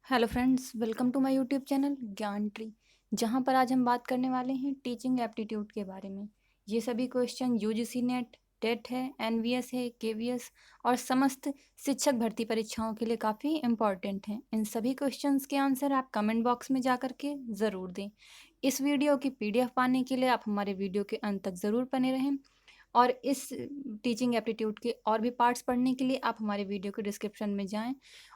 Hello friends, welcome to my YouTube channel Gyan Tree. जहां पर आज हम बात करने वाले हैं टीचिंग एप्टीट्यूड के बारे में। ये सभी क्वेश्चन यूजीसी नेट, टेट है, एनवीएस है, केवीएस और समस्त शिक्षक भर्ती परीक्षाओं के लिए काफ़ी इम्पॉर्टेंट हैं। इन सभी क्वेश्चंस के आंसर आप कमेंट बॉक्स में जा करके ज़रूर दें। इस वीडियो की पीडीएफ पाने के लिए आप हमारे वीडियो के अंत तक ज़रूर बने रहें और इस टीचिंग एप्टीट्यूड के और भी पार्ट्स पढ़ने के लिए आप हमारे वीडियो के डिस्क्रिप्शन में जाएं।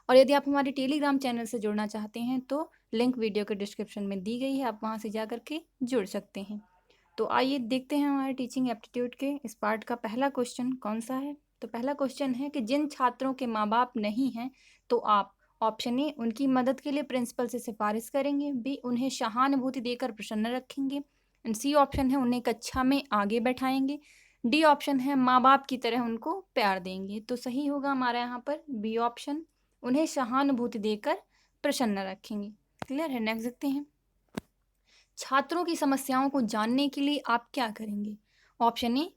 और यदि आप हमारे टेलीग्राम चैनल से जुड़ना चाहते हैं तो लिंक वीडियो के डिस्क्रिप्शन में दी गई है, आप वहां से जा करके जुड़ सकते हैं। तो आइए देखते हैं हमारे टीचिंग एप्टीट्यूड के इस पार्ट का पहला क्वेश्चन कौन सा है। तो पहला क्वेश्चन है कि जिन छात्रों के माँ बाप नहीं हैं तो आप ऑप्शन ए उनकी मदद के लिए प्रिंसिपल से सिफारिश करेंगे, बी उन्हें सहानुभूति देकर प्रसन्न रखेंगे, एंड सी ऑप्शन है उन्हें कक्षा में आगे बैठाएंगे, डी ऑप्शन है माँ बाप की तरह उनको प्यार देंगे। तो सही होगा हमारा यहाँ पर बी ऑप्शन, उन्हें सहानुभूति देकर प्रसन्न रखेंगे। क्लियर है। नेक्स्ट देखते हैं, छात्रों की समस्याओं को जानने के लिए आप क्या करेंगे। ऑप्शन ए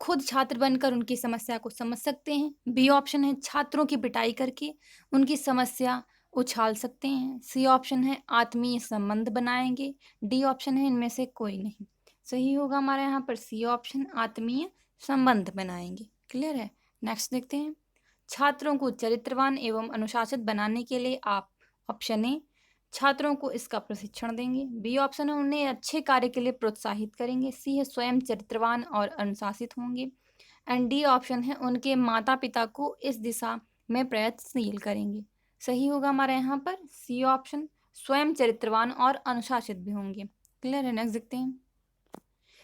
खुद छात्र बनकर उनकी समस्या को समझ सकते हैं, बी ऑप्शन है छात्रों की पिटाई करके उनकी समस्या उछाल सकते हैं, सी ऑप्शन है आत्मीय संबंध बनाएंगे, डी ऑप्शन है इनमें से कोई नहीं। सही होगा हमारे यहाँ पर सी ऑप्शन, आत्मीय संबंध बनाएंगे। क्लियर है। नेक्स्ट देखते हैं, छात्रों को चरित्रवान एवं अनुशासित बनाने के लिए आप ऑप्शन ए छात्रों को इसका प्रशिक्षण देंगे, बी ऑप्शन है उन्हें अच्छे कार्य के लिए प्रोत्साहित करेंगे, सी है स्वयं चरित्रवान और अनुशासित होंगे, एंड डी ऑप्शन है उनके माता पिता को इस दिशा में प्रयत्नशील करेंगे। सही होगा हमारे यहाँ पर सी ऑप्शन, स्वयं चरित्रवान और अनुशासित भी होंगे। क्लियर है। नेक्स्ट देखते हैं,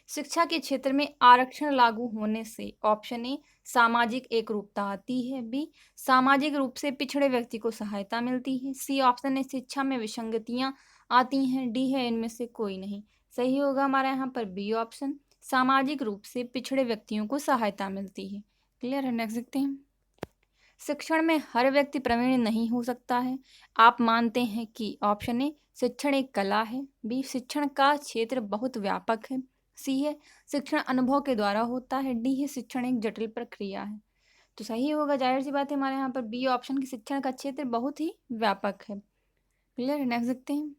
शिक्षा के क्षेत्र में आरक्षण लागू होने से ऑप्शन ए सामाजिक एकरूपता आती है, बी सामाजिक रूप से पिछड़े व्यक्ति को सहायता मिलती है, सी ऑप्शन ए शिक्षा में विसंगतियां आती हैं, डी है इनमें से कोई नहीं। सही होगा हमारा यहाँ पर बी ऑप्शन, सामाजिक रूप से पिछड़े व्यक्तियों को सहायता मिलती है। क्लियर है। नेक्स्ट देखते हैं, शिक्षण में हर व्यक्ति प्रवीण नहीं हो सकता है, आप मानते हैं कि ऑप्शन ए शिक्षण एक कला है, बी शिक्षण का क्षेत्र बहुत व्यापक है, सी है शिक्षण अनुभव के द्वारा होता है, डी है शिक्षण एक जटिल प्रक्रिया है। तो सही होगा, जाहिर सी बात है हमारे यहाँ पर बी ऑप्शन की शिक्षण का क्षेत्र बहुत ही व्यापक है। क्लियर है। नेक्स्ट देखते हैं,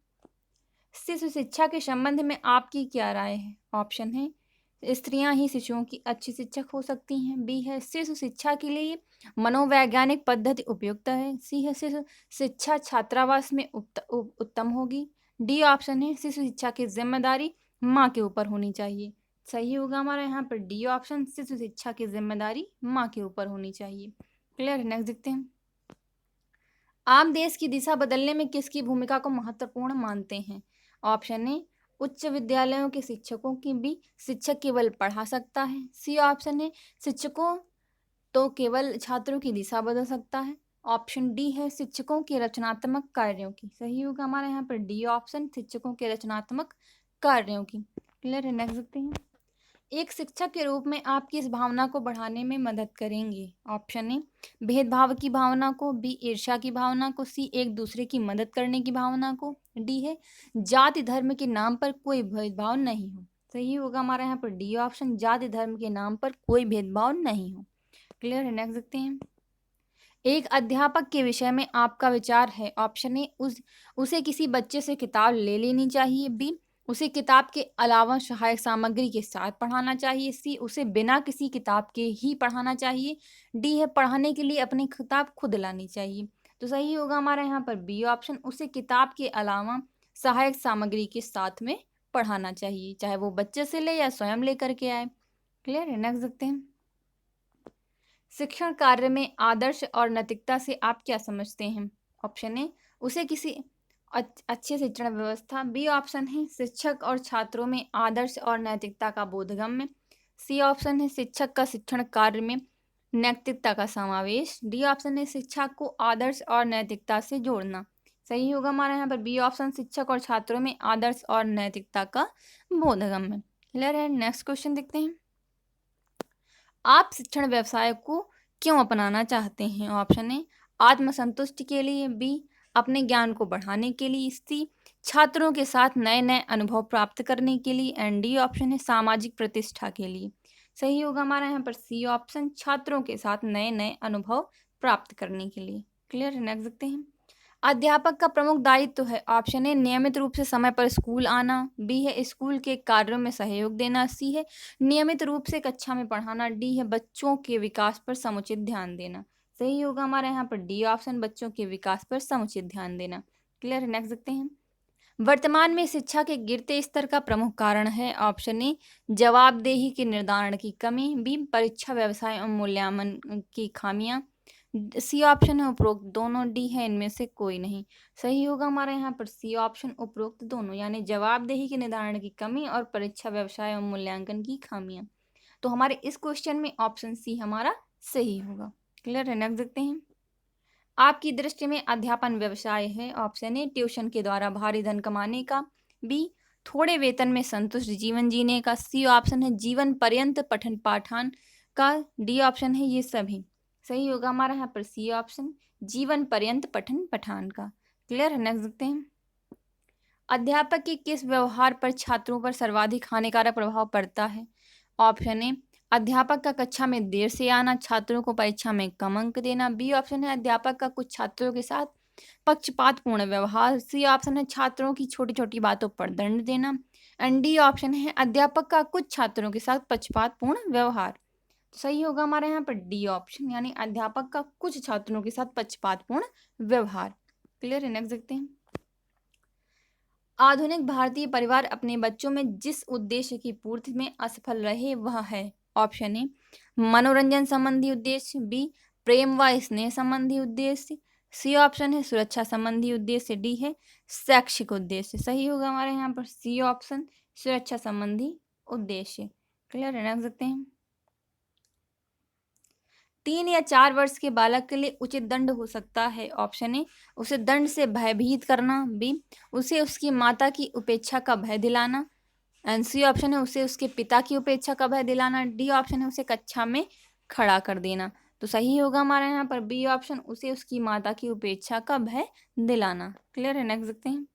शिशु शिक्षा के संबंध में आपकी क्या राय है। ऑप्शन है स्त्रियां ही शिशुओं की अच्छी शिक्षक हो सकती हैं, बी है शिशु शिक्षा के लिए मनोवैज्ञानिक पद्धति उपयुक्त है, सी है शिशु शिक्षा छात्रावास में उत्तम होगी, डी ऑप्शन है शिशु शिक्षा की जिम्मेदारी माँ के ऊपर होनी चाहिए। सही होगा हमारा यहाँ पर डी ऑप्शन, शिशु शिक्षा की जिम्मेदारी माँ के ऊपर होनी चाहिए। क्लियर। नेक्स्ट देखते हैं, आप देश की दिशा बदलने में किसकी भूमिका को महत्वपूर्ण मानते हैं। ऑप्शन ए उच्च विद्यालयों के शिक्षकों की, बी शिक्षक केवल पढ़ा सकता है, सी ऑप्शन है शिक्षकों तो केवल छात्रों की दिशा बदल सकता है, ऑप्शन डी है शिक्षकों के रचनात्मक कार्यों की। सही होगा हमारे यहाँ पर डी ऑप्शन, शिक्षकों के रचनात्मक कार्यों की। क्लियर है। नेक्स्ट देखते हैं, एक शिक्षक के रूप में आप किस भावना को बढ़ाने में मदद करेंगे। ऑप्शन ए भेदभाव की भावना को, बी ईर्ष्या की भावना को, सी एक दूसरे की मदद करने की भावना को, डी है जाति धर्म के नाम पर कोई भेदभाव नहीं हो। सही होगा हमारा यहाँ पर डी ऑप्शन, जाति धर्म के नाम पर कोई भेदभाव नहीं हो। क्लियर है। नेक्स्ट देखते हैं, एक अध्यापक के विषय में आपका विचार है। ऑप्शन ए उसे किसी बच्चे से किताब ले लेनी चाहिए, बी उसे किताब के अलावा सहायक सामग्री के साथ पढ़ाना चाहिए, सी उसे बिना किसी किताब के ही पढ़ाना चाहिए, डी है पढ़ाने के लिए अपनी किताब खुद लानी चाहिए। तो सही होगा हमारा यहाँ पर बी ऑप्शन, उसे किताब के अलावा सहायक सामग्री के साथ में पढ़ाना चाहिए, चाहे वो बच्चे से ले या स्वयं लेकर के आए। क्लियर है। नेक्स्ट देखते हैं, शिक्षण कार्य में आदर्श और नैतिकता से आप क्या समझते हैं। ऑप्शन ए उसे किसी अच्छे शिक्षण व्यवस्था, बी ऑप्शन है शिक्षक और छात्रों में आदर्श और नैतिकता का बोधगम्य, सी ऑप्शन है शिक्षक का शिक्षण कार्य में नैतिकता का समावेश, डी ऑप्शन है शिक्षा को आदर्श और नैतिकता से जोड़ना। सही होगा हमारा यहाँ पर बी ऑप्शन, शिक्षक और छात्रों में आदर्श और नैतिकता का बोधगम्य। क्लियर है। नेक्स्ट क्वेश्चन देखते हैं, आप शिक्षण व्यवसाय को क्यों अपनाना चाहते हैं। ऑप्शन ए आत्मसंतुष्टि के लिए, बी अपने ज्ञान को बढ़ाने के लिए, सी छात्रों के साथ नए नए अनुभव प्राप्त करने के लिए, एंड डी ऑप्शन है सामाजिक प्रतिष्ठा के लिए। सही होगा हमारा यहाँ पर सी ऑप्शन, छात्रों के साथ नए नए अनुभव प्राप्त करने के लिए। क्लियर है। नेक्स्ट देखते हैं, अध्यापक का प्रमुख दायित्व है ऑप्शन ए नियमित रूप से समय पर स्कूल आना, बी है स्कूल के कार्यों में सहयोग देना, सी है नियमित रूप से कक्षा में पढ़ाना, डी है बच्चों के विकास पर समुचित ध्यान देना। सही होगा हमारे यहाँ पर डी ऑप्शन, बच्चों के विकास पर समुचित ध्यान देना। क्लियर है, नेक्स्ट देखते हैं। वर्तमान में शिक्षा के गिरते स्तर का प्रमुख कारण है ऑप्शन ए जवाबदेही के निर्धारण की कमी, बी परीक्षा व्यवसाय और मूल्यांकन की खामियां, सी ऑप्शन है उपरोक्त दोनों, डी है इनमें से कोई नहीं। सही होगा हमारे यहाँ पर सी ऑप्शन उपरोक्त दोनों, यानी जवाबदेही के निर्धारण की कमी और परीक्षा व्यवसाय और मूल्यांकन की खामियां। तो हमारे इस क्वेश्चन में ऑप्शन सी हमारा सही होगा। क्लियर है, नेक्स्ट देखते हैं। आपकी दृष्टि में अध्यापन व्यवसाय है ऑप्शन ए ट्यूशन के द्वारा भारी धन कमाने का, बी थोड़े वेतन में संतुष्ट जीवन जीने का, सी ऑप्शन है जीवन पर्यंत पठन पाठन का, डी ऑप्शन है ये सभी। सही होगा हमारा यहाँ पर सी ऑप्शन, जीवन पर्यंत पठन पाठन का। क्लियर है, नेक्स्ट देखते हैं। अध्यापक के किस व्यवहार पर छात्रों पर सर्वाधिक हानिकारक प्रभाव पड़ता है? ऑप्शन ए अध्यापक का कक्षा में देर से आना, छात्रों को परीक्षा में कम अंक देना, बी ऑप्शन है अध्यापक का कुछ छात्रों के साथ पक्षपातपूर्ण व्यवहार, सी ऑप्शन है छात्रों की छोटी छोटी बातों पर दंड देना, एंड डी ऑप्शन है अध्यापक का कुछ छात्रों के साथ पक्षपातपूर्ण व्यवहार। तो सही होगा हमारे यहाँ पर डी ऑप्शन, यानी अध्यापक का कुछ छात्रों के साथ पक्षपातपूर्ण व्यवहार। क्लियर है, नेक्स्ट देखते हैं। आधुनिक भारतीय परिवार अपने बच्चों में जिस उद्देश्य की पूर्ति में असफल रहे वह है ऑप्शन ए मनोरंजन संबंधी उद्देश्य, बी प्रेम व स्नेह संबंधी उद्देश्य, सी ऑप्शन है सुरक्षा संबंधी उद्देश्य, डी है शैक्षिक उद्देश्य। सही होगा हमारे यहाँ पर सी ऑप्शन, सुरक्षा संबंधी उद्देश्य। क्लियर है, रख सकते हैं। 3 या 4 वर्ष के बालक के लिए उचित दंड हो सकता है ऑप्शन ए उसे दंड से भयभीत करना, बी उसे उसकी माता की उपेक्षा का भय दिलाना, एंड सी ऑप्शन है उसे उसके पिता की उपेक्षा का भय दिलाना, डी ऑप्शन है उसे कक्षा में खड़ा कर देना। तो सही होगा हमारे यहाँ पर बी ऑप्शन, उसे उसकी माता की उपेक्षा का भय दिलाना। क्लियर है, नेक्स्ट देखते हैं।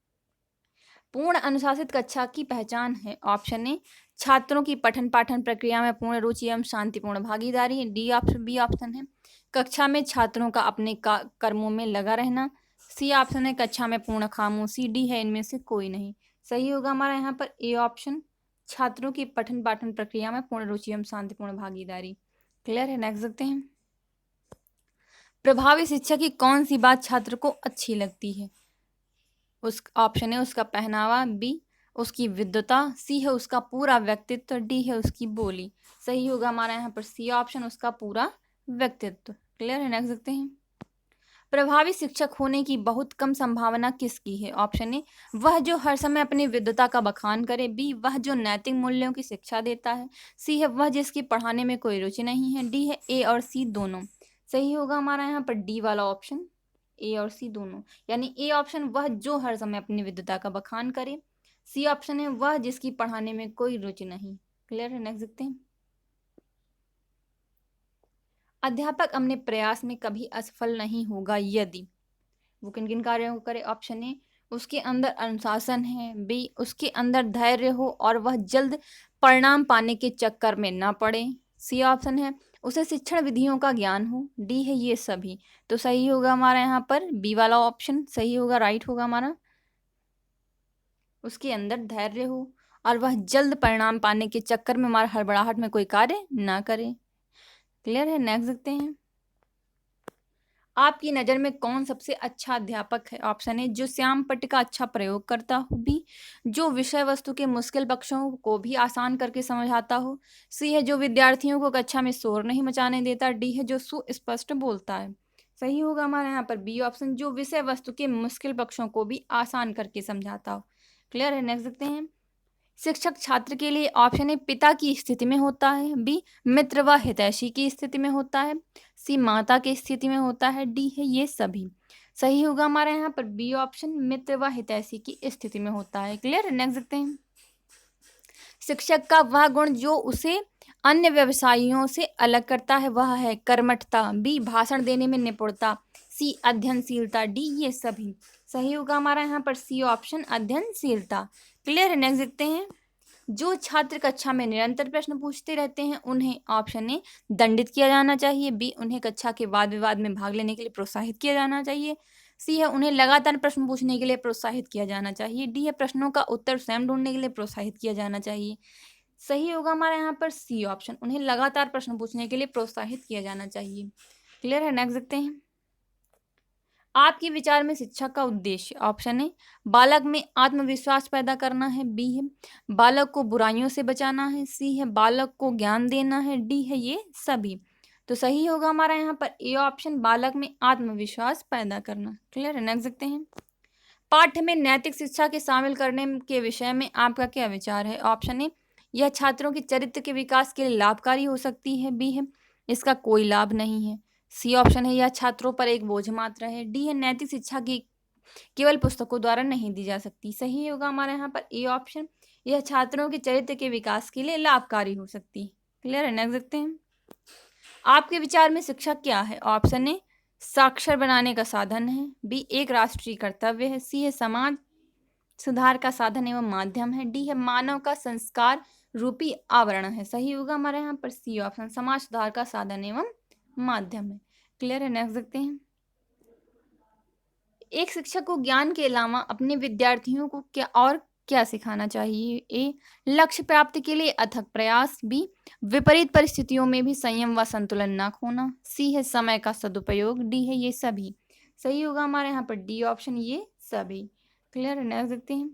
पूर्ण अनुशासित कक्षा की पहचान है ऑप्शन ए छात्रों की पठन पाठन प्रक्रिया में पूर्ण रुचि एवं शांतिपूर्ण भागीदारी, डी ऑप्शन बी ऑप्शन है कक्षा में छात्रों का अपने कर्मों में लगा रहना, सी ऑप्शन है कक्षा में पूर्ण खामोशी, डी है इनमें से कोई नहीं। सही होगा हमारा यहाँ पर ए ऑप्शन, छात्रों की पठन पाठन प्रक्रिया में पूर्ण रुचि एवं शांतिपूर्ण भागीदारी। क्लियर है, नेक्स्ट देखते हैं। प्रभावी शिक्षा की कौन सी बात छात्र को अच्छी लगती है? उस ऑप्शन है उसका पहनावा, बी उसकी विद्वता, सी है उसका पूरा व्यक्तित्व, डी है उसकी बोली। सही होगा हमारा यहाँ पर सी ऑप्शन, उसका पूरा व्यक्तित्व। क्लियर है, नेक्स्ट देखते हैं। प्रभावी शिक्षक होने की बहुत कम संभावना किसकी है? ऑप्शन ए वह जो हर समय अपनी विद्वता का बखान करे, बी वह जो नैतिक मूल्यों की शिक्षा देता है, सी है वह जिसकी पढ़ाने में कोई रुचि नहीं है, डी है ए और सी दोनों। सही होगा हमारा यहाँ पर डी वाला ऑप्शन, ए और सी दोनों, यानी ए ऑप्शन वह जो हर समय अपनी विद्वता का बखान करे, सी ऑप्शन है वह जिसकी पढ़ाने में कोई रुचि नहीं। क्लियर है, नेक्स्ट देखते हैं। अध्यापक अपने प्रयास में कभी असफल नहीं होगा यदि वो किन किन कार्यों को करे? ऑप्शन ए उसके अंदर अनुशासन है, बी उसके अंदर धैर्य हो और वह जल्द परिणाम पाने के चक्कर में ना पड़े, सी ऑप्शन है उसे शिक्षण विधियों का ज्ञान हो, डी है ये सभी। तो सही होगा हमारा यहाँ पर बी वाला ऑप्शन, सही होगा, राइट होगा हमारा। उसके अंदर धैर्य हो और वह जल्द परिणाम पाने के चक्कर में हमारा हड़बड़ाहट में कोई कार्य ना करे। क्लियर है, नेक्स्ट देखते हैं। आपकी नज़र में कौन सबसे अच्छा अध्यापक है? ऑप्शन ए जो श्याम पट्ट का अच्छा प्रयोग करता हो, बी जो विषय वस्तु के मुश्किल पक्षों को भी आसान करके समझाता हो, सी है जो विद्यार्थियों को कक्षा में शोर नहीं मचाने देता, डी है जो सुस्पष्ट बोलता है। सही होगा हमारे यहाँ पर बी ऑप्शन, जो विषय वस्तु के मुश्किल पक्षों को भी आसान करके समझाता हो। क्लियर है, नेक्स्ट देखते हैं। शिक्षक छात्र के लिए ऑप्शन ए पिता की स्थिति में होता है, बी मित्र व हितैषी की स्थिति में होता है, सी माता की स्थिति में होता है, डी है ये सभी। सही होगा हमारे यहाँ पर बी ऑप्शन, मित्र व हितैषी की स्थिति में होता है। क्लियर है, नेक्स्ट देखते हैं। शिक्षक का वह गुण जो उसे अन्य व्यवसायियों से अलग करता है वह है कर्मठता, बी भाषण देने में निपुणता, सी अध्ययनशीलता, डी ये सभी। सही होगा हमारा यहाँ पर सी ऑप्शन, अध्ययनशीलता। क्लियर है, नेक्स्ट देखते हैं। जो छात्र कक्षा में निरंतर प्रश्न पूछते रहते हैं उन्हें ऑप्शन ए दंडित किया जाना चाहिए, बी उन्हें कक्षा के वाद विवाद में भाग लेने के लिए प्रोत्साहित किया जाना चाहिए, सी है उन्हें लगातार प्रश्न पूछने के लिए प्रोत्साहित किया जाना चाहिए। डी है प्रश्नों का उत्तर स्वयं ढूंढने के लिए प्रोत्साहित किया जाना चाहिए। सही होगा हमारा यहाँ पर सी ऑप्शन, उन्हें लगातार प्रश्न पूछने के लिए प्रोत्साहित किया जाना चाहिए। क्लियर है, नेक्स्ट देखते हैं। आपके विचार में शिक्षा का उद्देश्य, ऑप्शन ए बालक में आत्मविश्वास पैदा करना है, बी है बालक को बुराइयों से बचाना है, सी है बालक को ज्ञान देना है, डी है ये सभी। तो सही होगा हमारा यहाँ पर ए ऑप्शन, बालक में आत्मविश्वास पैदा करना। क्लियर है, नेक्स्ट देखते हैं। पाठ्य में नैतिक शिक्षा के शामिल करने के विषय में आपका क्या विचार है? ऑप्शन ए यह छात्रों के चरित्र के विकास के लिए लाभकारी हो सकती है, बी है इसका कोई लाभ नहीं है, सी ऑप्शन है यह छात्रों पर एक बोझ मात्र है, डी है नैतिक शिक्षा की केवल पुस्तकों द्वारा नहीं दी जा सकती। सही होगा हमारे यहाँ पर ए ऑप्शन, यह छात्रों के चरित्र के विकास के लिए लाभकारी हो सकती है। क्लियर है, नेक्स्ट देखते हैं। आपके विचार में शिक्षा क्या है? ऑप्शन ए साक्षर बनाने का साधन है, बी एक राष्ट्रीय कर्तव्य है, सी है समाज सुधार का साधन एवं माध्यम है, डी है मानव का संस्कार रूपी आवरण है। सही होगा हमारे यहाँ पर सी ऑप्शन, समाज सुधार का साधन एवं माध्यम है। क्लियर है, नेक्स्ट देखते हैं। एक शिक्षक को ज्ञान के अलावा अपने विद्यार्थियों को क्या सिखाना चाहिए? ए लक्ष्य प्राप्ति के लिए अथक प्रयास, बी विपरीत परिस्थितियों में भी संयम व संतुलन न खोना, सी है समय का सदुपयोग, डी है ये सभी। सही होगा हमारे यहाँ पर डी ऑप्शन, ये सभी। क्लियर है, नेक्स्ट देखते हैं।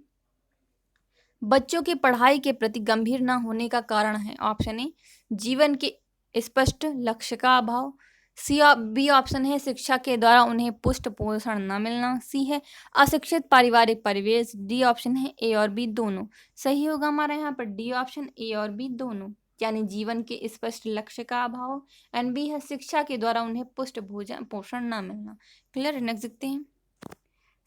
बच्चों की पढ़ाई के प्रति गंभीर न होने का कारण है? ऑप्शन ए जीवन के स्पष्ट लक्ष्य का अभाव, सी बी ऑप्शन है शिक्षा के द्वारा उन्हें पुष्ट पोषण न मिलना, सी है अशिक्षित पारिवारिक परिवेश, डी ऑप्शन है ए और बी दोनों। सही होगा हमारा यहाँ पर डी ऑप्शन, ए और बी दोनों, यानी जीवन के स्पष्ट लक्ष्य का अभाव, एंड बी है शिक्षा के द्वारा उन्हें पुष्ट भोजन पोषण न मिलना। क्लियर है, नेक्स्ट देखते हैं।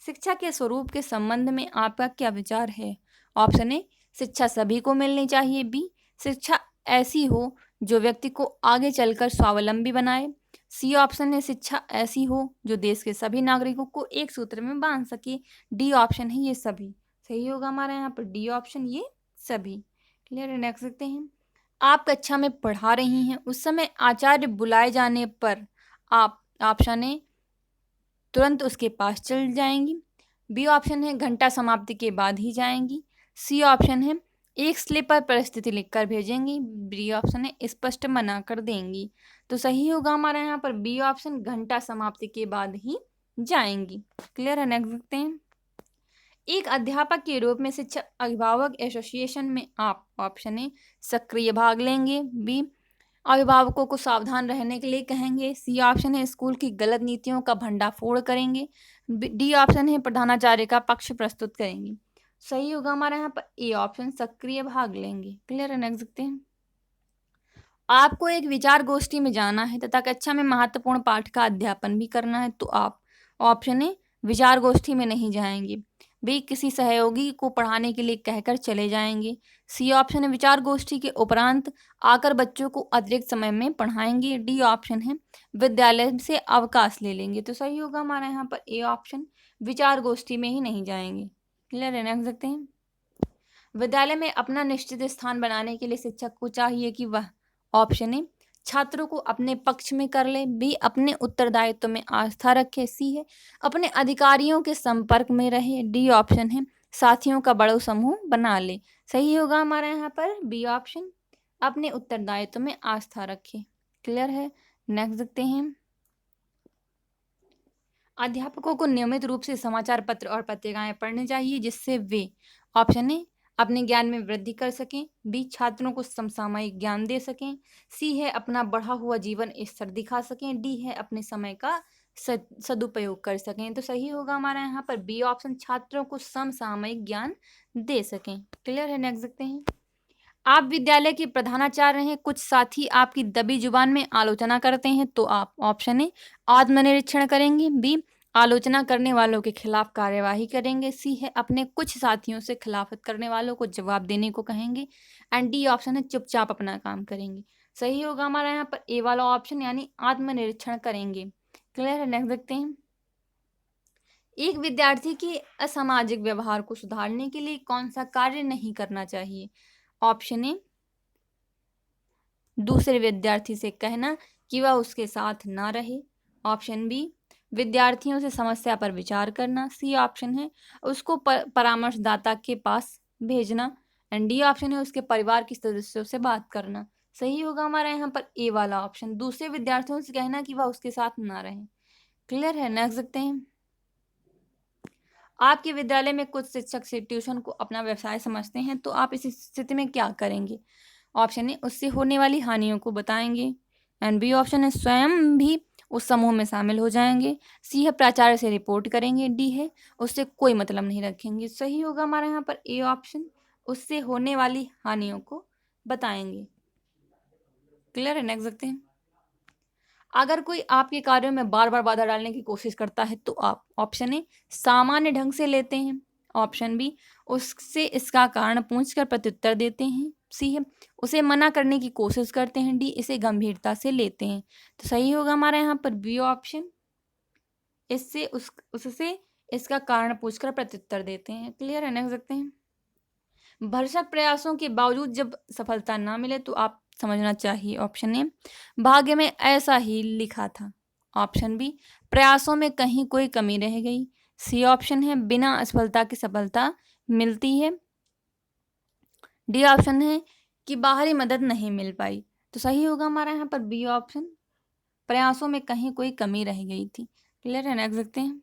शिक्षा के स्वरूप के संबंध में आपका क्या विचार है? ऑप्शन ए शिक्षा सभी को मिलनी चाहिए, बी शिक्षा ऐसी हो जो व्यक्ति को आगे चलकर स्वावलंबी बनाए, सी ऑप्शन है शिक्षा ऐसी हो जो देश के सभी नागरिकों को एक सूत्र में बांध सके, डी ऑप्शन है ये सभी। सही होगा हमारे यहाँ पर डी ऑप्शन, ये सभी। क्लियर है, नेक्स्ट देखते हैं। आप कक्षा में पढ़ा रही हैं, उस समय आचार्य बुलाए जाने पर आप, ऑप्शन ए तुरंत उसके पास चल जाएंगी, बी ऑप्शन है घंटा समाप्ति के बाद ही जाएंगी, सी ऑप्शन है एक स्लिप पर परिस्थिति लिखकर भेजेंगी, बी ऑप्शन है स्पष्ट मना कर देंगी। तो सही होगा हमारा यहाँ पर बी ऑप्शन, घंटा समाप्ति के बाद ही जाएंगी। क्लियर है, नेक्स्ट देखते हैं। एक अध्यापक के रूप में शिक्षक अभिभावक एसोसिएशन में आप, ऑप्शन ए सक्रिय भाग लेंगे, बी अभिभावकों को सावधान रहने के लिए कहेंगे, सी ऑप्शन है स्कूल की गलत नीतियों का भंडाफोड़ करेंगे, डी ऑप्शन है प्रधानाचार्य का पक्ष प्रस्तुत करेंगे। सही होगा हमारा यहाँ पर ए ऑप्शन, सक्रिय भाग लेंगे। क्लियर है, नेक्स्ट देखते हैं। आपको एक विचार गोष्ठी में जाना है तथा कक्षा में महत्वपूर्ण पाठ का अध्यापन भी करना है, तो आप, ऑप्शन ए विचार गोष्ठी में नहीं जाएंगे, बी किसी सहयोगी को पढ़ाने के लिए कहकर चले जाएंगे, सी ऑप्शन है विचार गोष्ठी के उपरांत आकर बच्चों को अतिरिक्त समय में पढ़ाएंगे, डी ऑप्शन है विद्यालय से अवकाश ले लेंगे। तो सही होगा हमारा यहाँ पर ए ऑप्शन, विचार गोष्ठी में ही नहीं जाएंगे। क्लियर है, नेक्स्ट देखते हैं। विद्यालय में अपना निश्चित स्थान बनाने के लिए शिक्षक को चाहिए कि वह, ऑप्शन ए छात्रों को अपने पक्ष में कर ले, बी अपने उत्तरदायित्व में आस्था रखे, सी है अपने अधिकारियों के संपर्क में रहे, डी ऑप्शन है साथियों का बड़ा समूह बना ले। सही होगा हमारा यहाँ पर बी ऑप्शन, अपने उत्तरदायित्व में आस्था रखे। क्लियर है, नेक्स्ट देखते हैं। अध्यापकों को नियमित रूप से समाचार पत्र और पत्रिकाएं पढ़नी चाहिए जिससे वे, ऑप्शन ए अपने ज्ञान में वृद्धि कर सकें, बी छात्रों को समसामयिक ज्ञान दे सकें, सी है अपना बढ़ा हुआ जीवन स्तर दिखा सकें, डी है अपने समय का सदुपयोग कर सकें। तो सही होगा हमारा यहाँ पर बी ऑप्शन, छात्रों को समसामयिक ज्ञान दे सकें। क्लियर है, नेक्स्ट देखते हैं। आप विद्यालय के प्रधानाचार्य हैं, कुछ साथी आपकी दबी जुबान में आलोचना करते हैं, तो आप, ऑप्शन ए आत्मनिरीक्षण करेंगे, बी आलोचना करने वालों के खिलाफ कार्यवाही करेंगे, सी है अपने कुछ साथियों से खिलाफत करने वालों को जवाब देने को कहेंगे, एंड डी ऑप्शन है चुपचाप अपना काम करेंगे। सही होगा हमारा यहाँ पर ए वाला ऑप्शन, यानी आत्मनिरीक्षण करेंगे। क्लियर है, नेक्स्ट देखते हैं। एक विद्यार्थी के असामाजिक व्यवहार को सुधारने के लिए कौन सा कार्य नहीं करना चाहिए? ऑप्शन ए दूसरे विद्यार्थी से कहना कि वह उसके साथ ना रहे, ऑप्शन बी विद्यार्थियों से समस्या पर विचार करना। सी ऑप्शन है उसको परामर्शदाता के पास भेजना। एंड डी ऑप्शन है उसके परिवार के सदस्यों से बात करना। सही होगा हमारा यहाँ पर ए वाला ऑप्शन, दूसरे विद्यार्थियों से कहना कि वह उसके साथ ना रहें। क्लियर है, नेक्स्ट देखते हैं। आपके विद्यालय में कुछ शिक्षक से ट्यूशन को अपना व्यवसाय समझते हैं, तो आप इस स्थिति में क्या करेंगे? ऑप्शन ए उससे होने वाली हानियों को बताएंगे। एंड बी ऑप्शन है स्वयं भी उस समूह में शामिल हो जाएंगे। सी है प्राचार्य से रिपोर्ट करेंगे। डी है उससे कोई मतलब नहीं रखेंगे। सही होगा हमारा यहाँ पर ए ऑप्शन, उससे होने वाली हानियों को बताएंगे। क्लियर है, नेक्स्ट देखते हैं। अगर कोई आपके कार्यों में बार बार बाधा डालने की कोशिश करता है तो आप ऑप्शन ए सामान्य ढंग से लेते हैं। ऑप्शन बी उससे इसका कारण पूछकर प्रत्युत्तर देते हैं। सी है उसे मना करने की कोशिश करते हैं। डी इसे गंभीरता से लेते हैं। तो सही होगा हमारा यहाँ पर बी ऑप्शन, इससे उससे इसका कारण पूछकर प्रत्युत्तर देते हैं। क्लियर है, नेक्स्ट देखते हैं। भरसक प्रयासों के बावजूद जब सफलता ना मिले तो आप समझना चाहिए। ऑप्शन ए भाग्य में ऐसा ही लिखा था। ऑप्शन बी प्रयासों में कहीं कोई कमी रह गई। सी ऑप्शन है बिना असफलता की सफलता मिलती है। डी ऑप्शन है कि बाहरी मदद नहीं मिल पाई। तो सही होगा हमारा यहाँ पर बी ऑप्शन, प्रयासों में कहीं कोई कमी रह गई थी। क्लियर है, नेक्स्ट देखते हैं।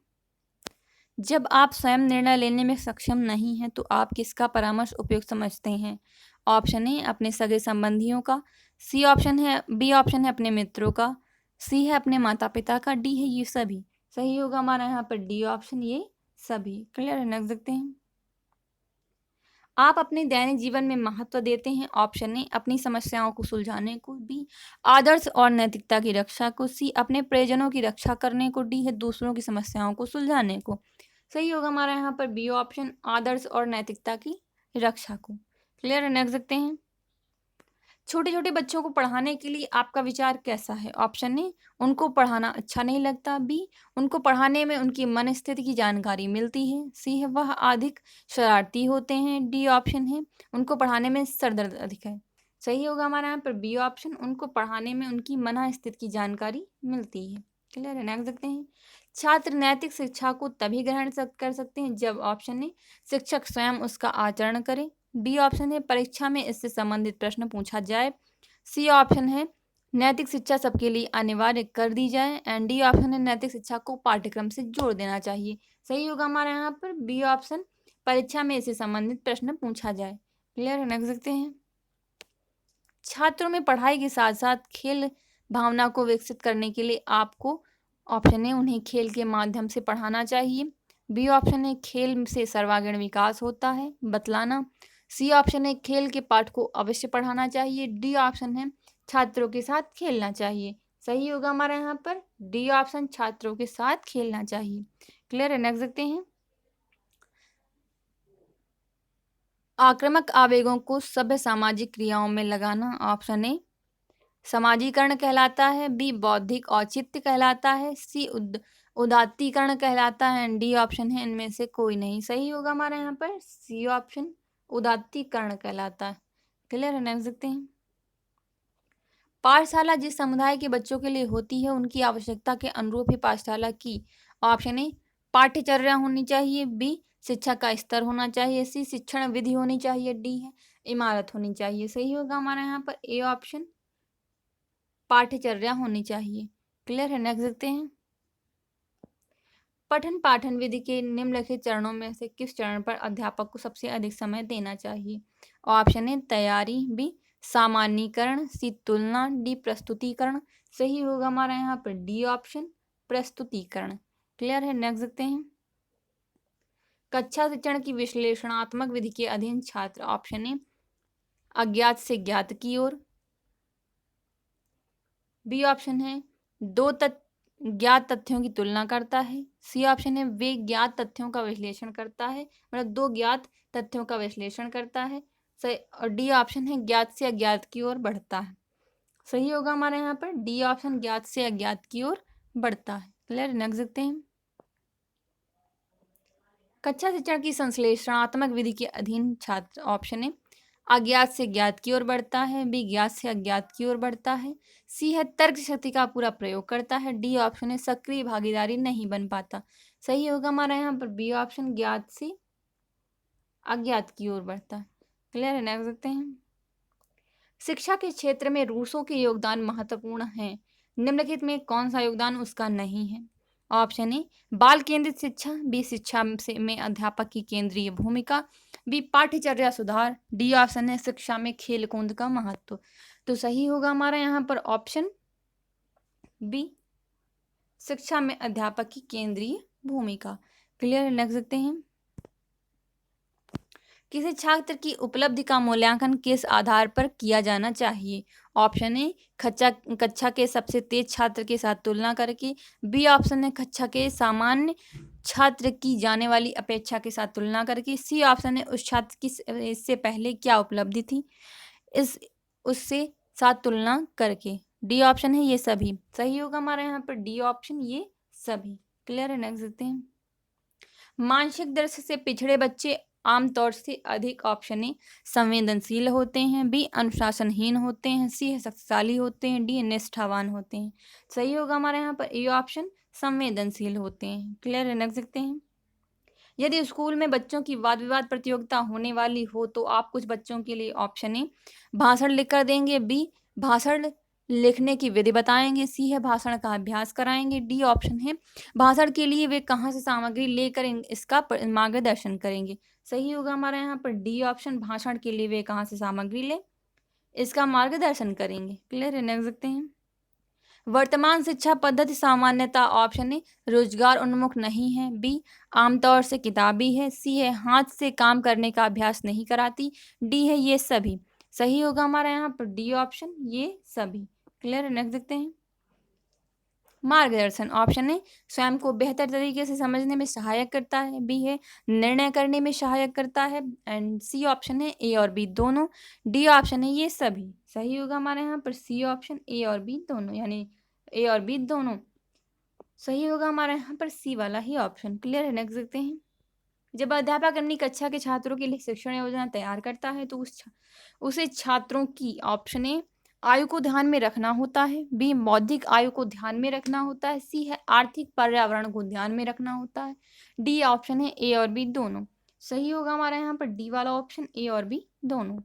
जब आप स्वयं निर्णय लेने में सक्षम नहीं हैं तो आप किसका परामर्श उपयुक्त समझते हैं? ऑप्शन ए अपने सगे संबंधियों का। सी ऑप्शन है बी ऑप्शन है अपने मित्रों का। सी है अपने माता पिता का। डी है ये सभी। सही होगा हमारा यहाँ पर डी ऑप्शन, ये सभी। क्लियर है, नेक्स्ट देखते हैं। आप अपने दैनिक जीवन में महत्व देते हैं। ऑप्शन ए अपनी समस्याओं को सुलझाने को। बी आदर्श और नैतिकता की रक्षा को। सी अपने परिजनों की रक्षा करने को। डी है दूसरों की समस्याओं को सुलझाने को। सही होगा हमारा यहाँ पर बी ऑप्शन, आदर्श और नैतिकता की रक्षा को। क्लियर है, नेक्स्ट देखते हैं। छोटे छोटे बच्चों को पढ़ाने के लिए आपका विचार कैसा है? ऑप्शन ए उनको पढ़ाना अच्छा नहीं लगता। बी उनको पढ़ाने में उनकी मन स्थिति की जानकारी मिलती है। सी है वह अधिक शरारती होते हैं। डी ऑप्शन है उनको पढ़ाने में सरदर्द अधिक है। सही होगा हमारा यहाँ पर बी ऑप्शन, उनको पढ़ाने में उनकी मन स्थिति की जानकारी मिलती है। क्लियर है, नेक्स्ट देखते हैं। छात्र नैतिक शिक्षा को तभी ग्रहण कर सकते हैं जब ऑप्शन ए शिक्षक स्वयं उसका आचरण करे। बी ऑप्शन है परीक्षा में इससे संबंधित प्रश्न पूछा जाए। सी ऑप्शन है नैतिक शिक्षा सबके लिए अनिवार्य कर दी जाए। एंड डी ऑप्शन है नैतिक शिक्षा को पाठ्यक्रम से जोड़ देना चाहिए। सही होगा हमारे यहाँ पर बी ऑप्शन, परीक्षा में इससे संबंधित प्रश्न पूछा जाए। क्लियर है, नेक्स्ट देखते हैं। छात्रों में पढ़ाई के साथ साथ खेल भावना को विकसित करने के लिए आपको ऑप्शन है उन्हें खेल के माध्यम से पढ़ाना चाहिए। बी ऑप्शन है खेल से सर्वांगीण विकास होता है, बतलाना। सी ऑप्शन है खेल के पाठ को अवश्य पढ़ाना चाहिए। डी ऑप्शन है छात्रों के साथ खेलना चाहिए। सही होगा हमारा यहाँ पर डी ऑप्शन, छात्रों के साथ खेलना चाहिए। क्लियर है, नेक्स्ट देखते हैं। आक्रामक आवेगों को सभ्य सामाजिक क्रियाओं में लगाना। ऑप्शन ए समाजीकरण कहलाता है। बी बौद्धिक औचित्य कहलाता है। सी उदात्तीकरण कहलाता है। डी ऑप्शन है इनमें से कोई नहीं। सही होगा हमारे यहाँ पर सी ऑप्शन, उदात्तीकरण कहलाता है। क्लियर है, नेक्स्ट देखते हैं। पाठशाला जिस समुदाय के बच्चों के लिए होती है उनकी आवश्यकता के अनुरूप ही पाठशाला की ऑप्शन ए पाठ्यचर्या होनी चाहिए। बी शिक्षा का स्तर होना चाहिए। सी शिक्षण विधि होनी चाहिए। डी है इमारत होनी चाहिए। सही होगा हमारा यहाँ पर ए ऑप्शन, पाठ्यचर्या होनी चाहिए। क्लियर है, नेक्स्ट देखते हैं। पठन पाठन विधि के निम्नलिखित चरणों में से किस चरण पर अध्यापक को सबसे अधिक समय देना चाहिए? ऑप्शन ए तैयारी। बी सामान्यीकरण। सी तुलना। डी प्रस्तुतिकरण। सही होगा हमारा यहाँ पर डी ऑप्शन, प्रस्तुतिकरण। क्लियर है, नेक्स्ट देखते हैं। कक्षा शिक्षण की विश्लेषणात्मक विधि के अधीन छात्र ऑप्शन ए अज्ञात से ज्ञात की ओर। बी ऑप्शन है दो ज्ञात तथ्यों की तुलना करता है। सी ऑप्शन है वे ज्ञात तथ्यों का विश्लेषण करता है, मतलब दो ज्ञात तथ्यों का विश्लेषण करता है। सही। और डी ऑप्शन है ज्ञात से अज्ञात की ओर बढ़ता है। सही होगा हमारे यहाँ पर डी ऑप्शन, ज्ञात से अज्ञात की ओर बढ़ता है। क्लियर, नेक्स्ट देखते हैं। कक्षा शिक्षण की संश्लेषणात्मक विधि के अधीन छात्र ऑप्शन है अज्ञात से ज्ञात की ओर बढ़ता है, बी ज्ञात से अज्ञात की ओर बढ़ता है, सी है तर्क शक्ति का पूरा प्रयोग करता है, डी ऑप्शन है सक्रिय भागीदारी नहीं बन पाता। सही होगा हमारा यहाँ पर बी ऑप्शन, ज्ञात से अज्ञात की ओर बढ़ता है। क्लियर है, नेक्स्ट देखते हैं। शिक्षा के क्षेत्र में रूसों के योगदान महत्वपूर्ण है, निम्नलिखित में कौन सा योगदान उसका नहीं है। ऑप्शन ए बाल केंद्रित शिक्षा, बी शिक्षा में अध्यापक की केंद्रीय भूमिका, बी पाठ्यचर्या सुधार, डी ऑप्शन है शिक्षा में खेल कूद का महत्व। तो सही होगा हमारा यहाँ पर ऑप्शन बी, शिक्षा में अध्यापक की केंद्रीय भूमिका। क्लियर, नेक्स्ट देखते हैं। किसी छात्र की उपलब्धि का मूल्यांकन किस आधार पर किया जाना चाहिए। ऑप्शन ए कक्षा के सबसे तेज छात्र के साथ तुलना करके, बी ऑप्शन है कक्षा के सामान्य छात्र की जाने वाली अपेक्षा के साथ तुलना करके, सी ऑप्शन है उस छात्र की इससे पहले क्या उपलब्धि थी इस उससे साथ तुलना करके, डी ऑप्शन है ये सभी। सही होगा हमारा यहाँ पर डी ऑप्शन, ये सभी। क्लियर है, नेक्स्ट देखते हैं। मानसिक दृष्टि से पिछड़े बच्चे आमतौर से अधिक, ऑप्शन ए संवेदनशील होते हैं, बी अनुशासनहीन होते हैं, सी है शक्तिशाली होते हैं, डी निष्ठावान होते हैं। सही होगा हमारे यहाँ पर ए ऑप्शन, संवेदनशील होते हैं। क्लियर है, नेक्स्ट देखते हैं। यदि स्कूल में बच्चों की वाद विवाद प्रतियोगिता होने वाली हो तो आप कुछ बच्चों के लिए ऑप्शन ए भाषण लिखकर देंगे, बी भाषण लिखने की विधि बताएंगे, सी है भाषण का अभ्यास कराएंगे, डी ऑप्शन है भाषण के लिए वे कहाँ से सामग्री लेकर इसका मार्गदर्शन करेंगे। सही होगा हमारा यहाँ पर डी ऑप्शन, भाषण के लिए वे कहाँ से सामग्री ले इसका मार्गदर्शन करेंगे। क्लियर है, नेक्स्ट देखते हैं। वर्तमान शिक्षा पद्धति सामान्यता, ऑप्शन ए रोजगार उन्मुख नहीं है, बी आमतौर से किताबी है, सी है हाथ से काम करने का अभ्यास नहीं कराती, डी है ये सभी। सही होगा हमारा यहाँ पर डी ऑप्शन, ये सभी। क्लियर है, नेक्स्ट देखते हैं। मार्गदर्शन, ऑप्शन है स्वयं को बेहतर तरीके से समझने में सहायक करता है, बी है निर्णय करने में सहायक करता है, एंड सी ऑप्शन है ए और बी दोनों, डी ऑप्शन है ये सभी। सही होगा हमारे यहाँ पर सी ऑप्शन, ए और बी दोनों, यानी ए और बी दोनों। सही होगा हमारे यहाँ पर सी वाला ही ऑप्शन। क्लियर है, नेक्स्ट देखते हैं। जब अध्यापक अपनी कक्षा के छात्रों के लिए शिक्षण योजना तैयार करता है तो उसे छात्रों की, ऑप्शन ए आयु को ध्यान में रखना होता है, बी बौद्धिक आयु को ध्यान में रखना होता है, सी है आर्थिक पर्यावरण को ध्यान में रखना होता है, डी ऑप्शन है ए और बी दोनों। सही होगा हमारा यहाँ पर डी वाला ऑप्शन, ए और बी दोनों।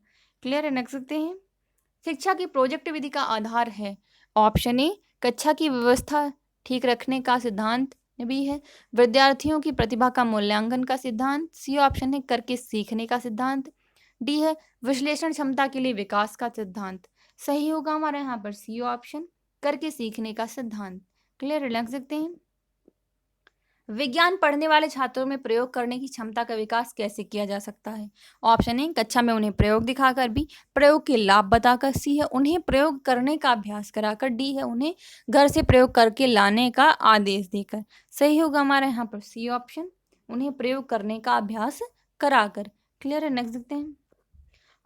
क्लियर है, नेक्स्ट देखते हैं। शिक्षा की प्रोजेक्ट विधि का आधार है, ऑप्शन ए कक्षा की व्यवस्था ठीक रखने का सिद्धांत, भी है विद्यार्थियों की प्रतिभा का मूल्यांकन का सिद्धांत, सी ऑप्शन है करके सीखने का सिद्धांत, डी है विश्लेषण क्षमता के लिए विकास का सिद्धांत। सही होगा हमारा यहाँ पर सी ऑप्शन, करके सीखने का सिद्धांत। क्लियर, लिख सकते हैं। विज्ञान पढ़ने वाले छात्रों में प्रयोग करने की क्षमता का विकास कैसे किया जा सकता है। ऑप्शन ए कक्षा में उन्हें प्रयोग दिखाकर, बी प्रयोग के लाभ बताकर, सी है उन्हें प्रयोग करने का अभ्यास कराकर, डी है उन्हें घर से प्रयोग करके लाने का आदेश देकर। सही होगा हमारा यहाँ पर सी ऑप्शन, उन्हें प्रयोग करने का अभ्यास कराकर। क्लियर है, नेक्स्ट देखते हैं।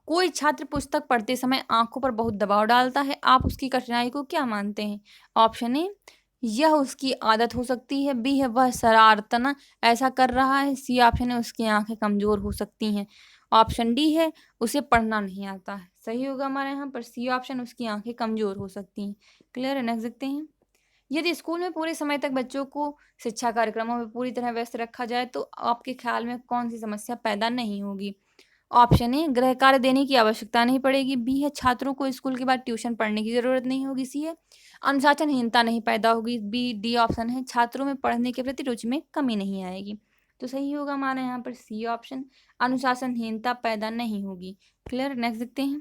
कोई छात्र पुस्तक पढ़ते समय आंखों पर बहुत दबाव डालता है, आप उसकी कठिनाई को क्या मानते हैं। ऑप्शन ए यह उसकी आदत हो सकती है, बी है वह शरारतन ऐसा कर रहा है, सी ऑप्शन है उसकी आंखें कमजोर हो सकती हैं, ऑप्शन डी है उसे पढ़ना नहीं आता है। सही होगा हमारे यहाँ पर सी ऑप्शन, उसकी आंखें कमजोर हो सकती हैं। क्लियर है, नेक्स्ट देखते हैं। यदि स्कूल में पूरे समय तक बच्चों को शिक्षा कार्यक्रमों में पूरी तरह व्यस्त रखा जाए तो आपके ख्याल में कौन सी समस्या पैदा नहीं होगी। ऑप्शन ए गृह कार्य देने की आवश्यकता नहीं पड़ेगी, बी है छात्रों को स्कूल के बाद ट्यूशन पढ़ने की जरूरत नहीं होगी, सी है अनुशासनहीनता नहीं पैदा होगी, बी डी ऑप्शन है छात्रों में पढ़ने के प्रति रुचि में कमी नहीं आएगी। तो सही होगा हमारा यहाँ पर सी ऑप्शन, अनुशासनहीनता पैदा नहीं होगी। क्लियर, नेक्स्ट देखते हैं।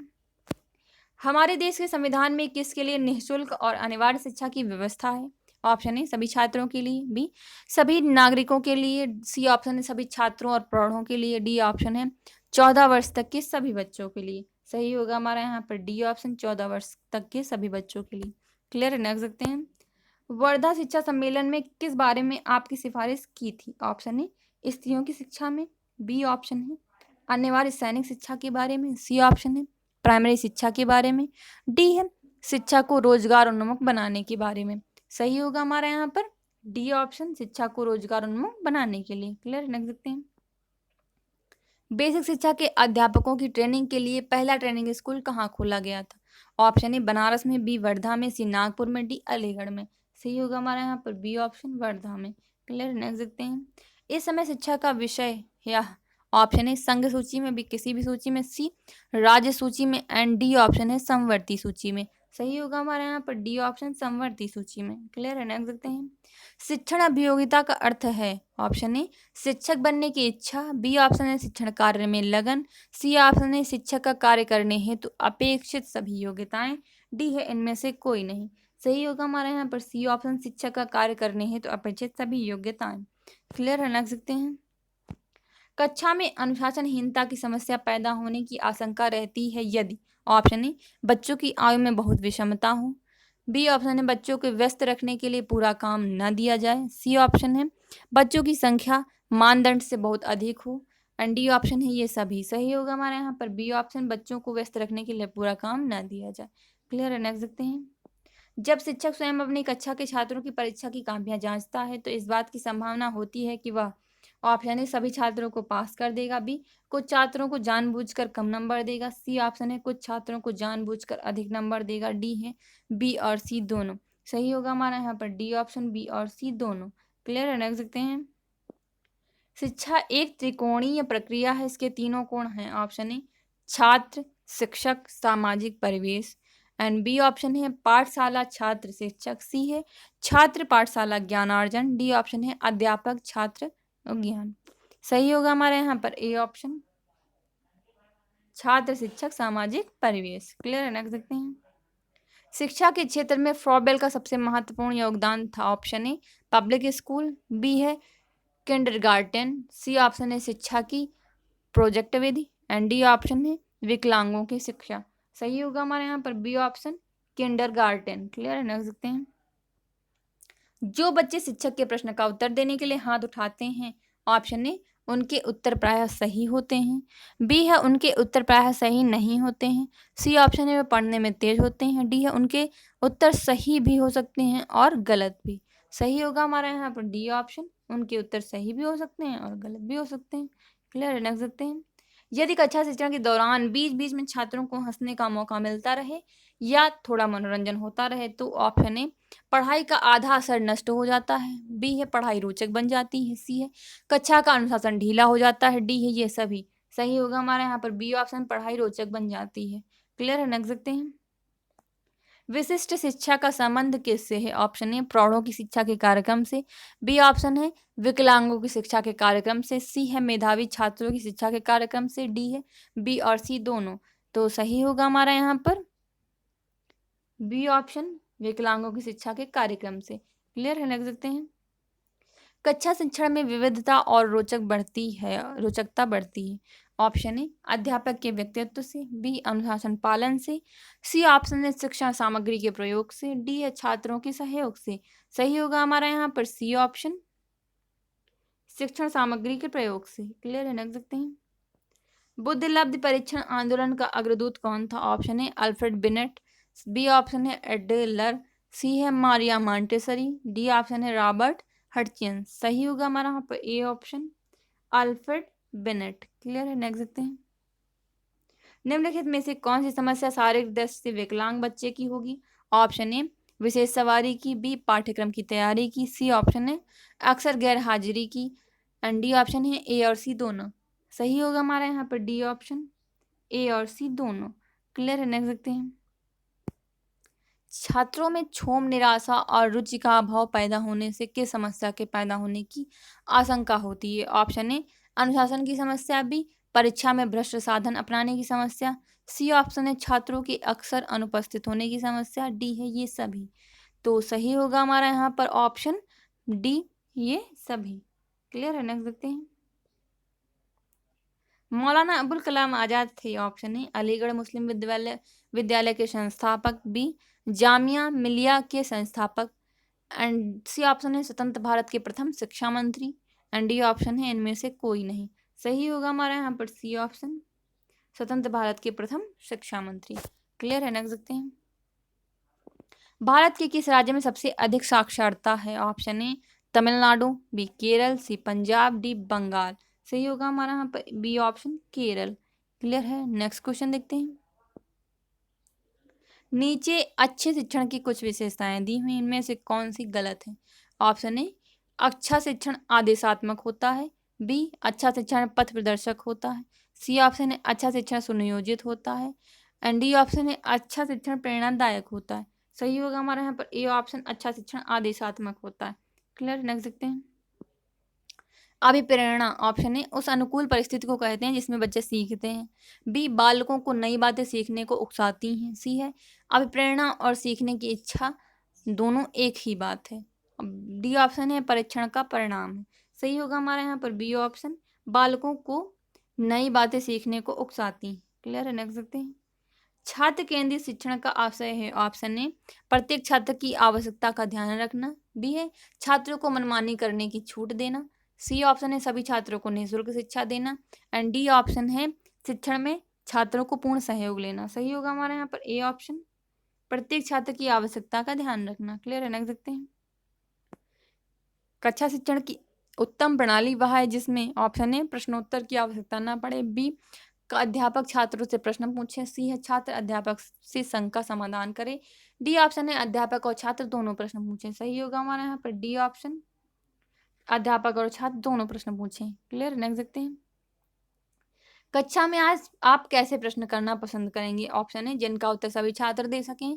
हमारे देश के संविधान में किसके लिए निःशुल्क और अनिवार्य शिक्षा की व्यवस्था है। ऑप्शन है सभी छात्रों के लिए, बी सभी नागरिकों के लिए, सी ऑप्शन है सभी छात्रों और प्रौढ़ों के लिए, डी ऑप्शन है 14 वर्ष तक के सभी बच्चों के लिए। सही होगा हमारा यहाँ पर डी ऑप्शन, 14 वर्ष तक के सभी बच्चों के लिए। क्लियर है, नेक्स्ट देखते हैं। वर्धा शिक्षा सम्मेलन में किस बारे में आपकी सिफारिश की थी। ऑप्शन है स्त्रियों की शिक्षा में, बी ऑप्शन है अनिवार्य सैनिक शिक्षा के बारे में, सी ऑप्शन है प्राइमरी शिक्षा के बारे में, डी है शिक्षा को रोजगार उन्मुख बनाने के बारे में। सही होगा हमारा यहाँ पर डी ऑप्शन, शिक्षा को रोजगार उन्मुख बनाने के लिए। क्लियर, नेक्स्ट देखते हैं। बेसिक शिक्षा के अध्यापकों की ट्रेनिंग के लिए पहला ट्रेनिंग स्कूल कहाँ खोला गया था? ऑप्शन ए बनारस में, बी वर्धा में, सी नागपुर में, डी अलीगढ़ में। सही होगा हमारा यहाँ पर बी ऑप्शन, वर्धा में। क्लियर, नेक्स्ट देखते हैं। इस समय शिक्षा का विषय या ऑप्शन है संघ सूची में, बी किसी भी सूची में, सी राज्य सूची में, एंड डी ऑप्शन है समवर्ती सूची में। सही होगा हमारे यहाँ पर डी ऑप्शन, समवर्ती सूची में। क्लियर है, नेक्स्ट देखते हैं। शिक्षण अभियोगिता का अर्थ है ऑप्शन ए शिक्षक बनने की इच्छा, बी ऑप्शन है शिक्षण कार्य में लगन, सी ऑप्शन है शिक्षक का कार्य करने हेतु अपेक्षित सभी योग्यताएं, डी है इनमें से कोई नहीं। सही होगा हमारे यहाँ पर सी ऑप्शन, शिक्षक का कार्य करने हेतु अपेक्षित सभी योग्यताएं। क्लियर है, लग सकते हैं। कक्षा में अनुशासनहीनता की समस्या पैदा होने की आशंका रहती है यदि ऑप्शन ए बच्चों की आयु में बहुत विषमता हो, बी ऑप्शन है बच्चों को व्यस्त रखने के लिए पूरा काम न दिया जाए, सी ऑप्शन है बच्चों की संख्या मानदंड से बहुत अधिक हो, एंड डी ऑप्शन है ये सभी। सही होगा हमारे यहाँ पर बी ऑप्शन, बच्चों को व्यस्त रखने के लिए पूरा काम न दिया जाए। क्लियर है, नेक्स्ट देखते हैं। जब शिक्षक स्वयं अपनी कक्षा के छात्रों की परीक्षा की कापियां जांचता है तो इस बात की संभावना होती है कि वह ऑप्शन है सभी छात्रों को पास कर देगा, बी कुछ छात्रों को जानबूझकर कम नंबर देगा, सी ऑप्शन है कुछ छात्रों को जानबूझकर अधिक नंबर देगा, डी है बी और सी दोनों। सही होगा हमारा यहाँ पर डी ऑप्शन, बी और सी दोनों। क्लियर है, नेक्स्ट देखते हैं। शिक्षा एक त्रिकोणीय प्रक्रिया है, इसके तीनों कोण हैं। ऑप्शन ए छात्र शिक्षक सामाजिक परिवेश, एंड बी ऑप्शन है पाठशाला छात्र शिक्षक, सी है छात्र पाठशाला ज्ञानार्जन, डी ऑप्शन है अध्यापक छात्र ज्ञान। सही होगा हमारे यहाँ पर ए ऑप्शन, छात्र शिक्षक सामाजिक परिवेश। क्लियर है, रख सकते हैं। शिक्षा के क्षेत्र में फ्रॉबेल का सबसे महत्वपूर्ण योगदान था। Option A public school, B है किंडरगार्टन, सी ऑप्शन है शिक्षा की प्रोजेक्ट विधि, एंड डी ऑप्शन है विकलांगों की शिक्षा। सही होगा हमारे यहाँ पर बी ऑप्शन, किंडरगार्टन। क्लियर है, रख सकते हैं। जो बच्चे शिक्षक के प्रश्न का उत्तर देने के लिए हाथ उठाते हैं, ऑप्शन ए उनके उत्तर प्रायः सही होते हैं, बी है उनके उत्तर प्रायः सही नहीं होते हैं, सी ऑप्शन है वे पढ़ने में तेज होते हैं, डी है उनके उत्तर सही भी हो सकते हैं और गलत भी। सही होगा हमारा यहाँ पर डी ऑप्शन, उनके उत्तर सही भी हो सकते हैं और गलत भी हो सकते हैं। क्लियर रख सकते हैं। यदि कक्षा शिक्षण के दौरान बीच बीच में छात्रों को हंसने का मौका मिलता रहे या थोड़ा मनोरंजन होता रहे तो ऑप्शन ए पढ़ाई का आधा असर नष्ट हो जाता है, बी है पढ़ाई रोचक बन जाती है, सी है कक्षा का अनुशासन ढीला हो जाता है, डी है ये सभी। सही होगा हमारे यहाँ पर बी ऑप्शन, पढ़ाई रोचक बन जाती है। क्लियर है, रख सकते हैं। विशिष्ट शिक्षा का संबंध किससे है? ऑप्शन ए प्रौढ़ों की शिक्षा के कार्यक्रम से, बी ऑप्शन है विकलांगों की शिक्षा के कार्यक्रम से, सी है मेधावी छात्रों की शिक्षा के कार्यक्रम से, डी है बी और सी दोनों। तो सही होगा हमारा यहाँ पर बी ऑप्शन, विकलांगों की शिक्षा के कार्यक्रम से। क्लियर है, लग सकते हैं। कक्षा शिक्षण में विविधता और रोचकता बढ़ती है। ऑप्शन ए अध्यापक के व्यक्तित्व से, बी अनुशासन पालन से, सी ऑप्शन है शिक्षा सामग्री के प्रयोग से, डी है छात्रों के सहयोग से। सही होगा हमारा यहाँ पर सी ऑप्शन, शिक्षण सामग्री के प्रयोग से। क्लियर है, रख सकते हैं। बुद्धिलब्धि परीक्षण आंदोलन का अग्रदूत कौन था? ऑप्शन है अल्फ्रेड बिनेट, बी ऑप्शन है एडलर, सी है मारिया मॉन्टेसरी, डी ऑप्शन है रॉबर्ट हटचिंस। सही होगा हमारा यहाँ पर A option, Alfred beneath. Clear है, नेक्स्ट देखते हैं। निम्नलिखित में से कौन सी समस्या शारीरिक दृष्टि से विकलांग बच्चे की होगी? ऑप्शन ए विशेष सवारी की, बी पाठ्यक्रम की तैयारी की, सी ऑप्शन है अक्सर गैर हाजिरी की, एंड डी ऑप्शन है ए और सी दोनों। सही होगा हमारा यहाँ पर डी ऑप्शन, ए और सी दोनों। क्लियर है, नेक्स्ट देखते हैं। छात्रों में क्षोभ, निराशा और रुचि का अभाव पैदा होने से किस समस्या के पैदा होने की आशंका होती है? ऑप्शन ए अनुशासन की समस्या, बी परीक्षा में भ्रष्ट साधन अपनाने की समस्या, सी ऑप्शन है छात्रों के अक्सर अनुपस्थित होने की समस्या, डी है ये सभी। तो सही होगा हमारा यहाँ पर ऑप्शन डी, ये सभी। क्लियर है, नेक्स्ट देखते हैं। मौलाना अबुल कलाम आज़ाद थे। ऑप्शन ए अलीगढ़ मुस्लिम विद्यालय के संस्थापक, बी जामिया मिलिया के संस्थापक, एंड सी ऑप्शन है स्वतंत्र भारत के प्रथम शिक्षा मंत्री, एंड डी ऑप्शन है इनमें से कोई नहीं। सही होगा हमारा यहाँ पर सी ऑप्शन, स्वतंत्र भारत के प्रथम शिक्षा मंत्री। क्लियर है, रख सकते हैं। भारत के किस राज्य में सबसे अधिक साक्षरता है? Option A Tamil Nadu, B Kerala, C Punjab, D Bengal. सही होगा हमारा यहाँ पर बी ऑप्शन केरल। क्लियर है। नेक्स्ट क्वेश्चन देखते हैं। नीचे अच्छे शिक्षण की कुछ विशेषताएं दी हुई, इनमें से कौन सी गलत है? ऑप्शन ए, अच्छा शिक्षण आदेशात्मक होता है। बी, अच्छा शिक्षण पथ प्रदर्शक होता है। सी ऑप्शन है, अच्छा शिक्षण सुनियोजित होता है। एंड डी ऑप्शन है, अच्छा शिक्षण प्रेरणादायक होता है। सही होगा हमारा यहाँ पर ए ऑप्शन, अच्छा शिक्षण आदेशात्मक होता है। क्लियर। नेक्स्ट देखते हैं। अभिप्रेरणा ऑप्शन है, उस अनुकूल परिस्थिति को कहते हैं जिसमें बच्चे सीखते हैं। बी, बालकों को नई बातें सीखने को उकसाती हैं। सी है, अभिप्रेरणा और सीखने की इच्छा दोनों एक ही बात है। डी ऑप्शन है, परीक्षण का परिणाम है। सही होगा हमारे यहाँ पर बी ऑप्शन, बालकों को नई बातें सीखने को उकसाती हैं। क्लियर है। नेक्स्ट देखते हैं। छात्र केंद्रित शिक्षण का आशय है। ऑप्शन ए, प्रत्येक छात्र की आवश्यकता का ध्यान रखना। बी है, छात्रों को मनमानी करने की छूट देना। सी ऑप्शन है, सभी छात्रों को निःशुल्क शिक्षा देना। एंड डी ऑप्शन है, शिक्षण में छात्रों को पूर्ण सहयोग लेना। सही होगा हमारे यहाँ पर ए ऑप्शन, प्रत्येक छात्र की आवश्यकता का ध्यान रखना। क्लियर है। नेक्स्ट देखते हैं। कक्षा शिक्षण की उत्तम प्रणाली वह है जिसमें ऑप्शन ए, प्रश्नोत्तर की आवश्यकता न पड़े। बी, का अध्यापक छात्रों से प्रश्न पूछे। सी है, छात्र अध्यापक से शंका का समाधान करे। डी ऑप्शन है, अध्यापक और छात्र दोनों प्रश्न पूछे। सही होगा हमारा यहाँ पर डी ऑप्शन, अध्यापक और छात्र दोनों प्रश्न पूछे। क्लियर। नेक्स्ट देखते हैं। कक्षा में आज आप कैसे प्रश्न करना पसंद करेंगे? ऑप्शन है, जिनका उत्तर सभी छात्र दे सकें।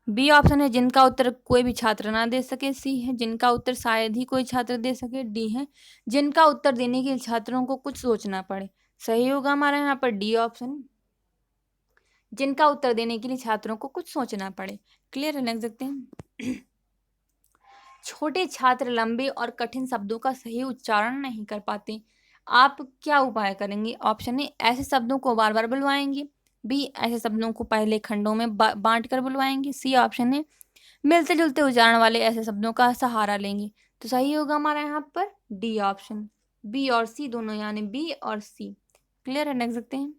बी ऑप्शन है, जिनका उत्तर कोई भी छात्र ना दे सके। सी है, जिनका उत्तर शायद ही कोई छात्र दे सके। डी है, जिनका उत्तर देने के लिए छात्रों को कुछ सोचना पड़े। सही होगा हमारा यहाँ पर डी ऑप्शन, जिनका उत्तर देने के लिए छात्रों को कुछ सोचना पड़े। क्लियर है। नेक्स्ट देखते हैं। छोटे छात्र लंबे और कठिन शब्दों का सही उच्चारण नहीं कर पाते, आप क्या उपाय करेंगे? ऑप्शन ए, ऐसे शब्दों को बार बार बुलवाएंगे। बी, ऐसे शब्दों को पहले खंडों में बांट कर बुलवाएंगे। सी ऑप्शन है, मिलते जुलते उच्चारण वाले ऐसे शब्दों का सहारा लेंगे। तो सही होगा हमारा यहाँ पर डी ऑप्शन, बी और सी दोनों, यानी बी और सी। क्लियर है। नेक्स्ट देखते हैं।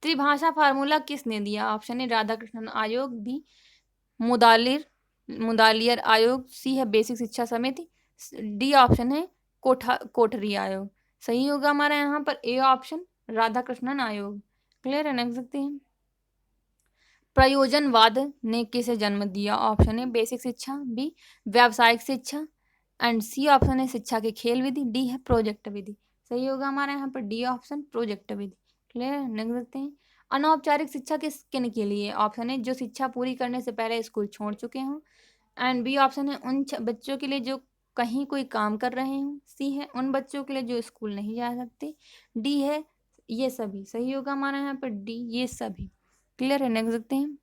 त्रिभाषा फार्मूला किसने दिया? ऑप्शन ए, राधाकृष्णन आयोग। बी, मुदालियर आयोग। सी है, बेसिक शिक्षा समिति। डी ऑप्शन है, कोठरी आयोग। सही होगा हमारा यहाँ पर ए ऑप्शन, राधाकृष्णन आयोग। क्लियर है। नेक्स्ट देखते हैं। प्रयोजनवाद ने किसे जन्म दिया? ऑप्शन है, बेसिक शिक्षा। बी, व्यावसायिक शिक्षा। एंड सी ऑप्शन है, शिक्षा की खेल विधि। डी है, प्रोजेक्ट विधि। सही होगा हमारा यहाँ पर डी ऑप्शन, प्रोजेक्ट विधि। क्लियर। नेक्स्ट देखते हैं। अनौपचारिक शिक्षा किन के लिए? ऑप्शन है, जो शिक्षा पूरी करने से पहले स्कूल छोड़ चुके हों। एंड बी ऑप्शन है, उन बच्चों के लिए जो कहीं कोई काम कर रहे हों। सी है, उन बच्चों के लिए जो स्कूल नहीं जा सकते। डी है, ये सभी। सही होगा हमारा यहाँ पर डी, ये सभी। क्लियर है। नेक्स्ट देखते हैं।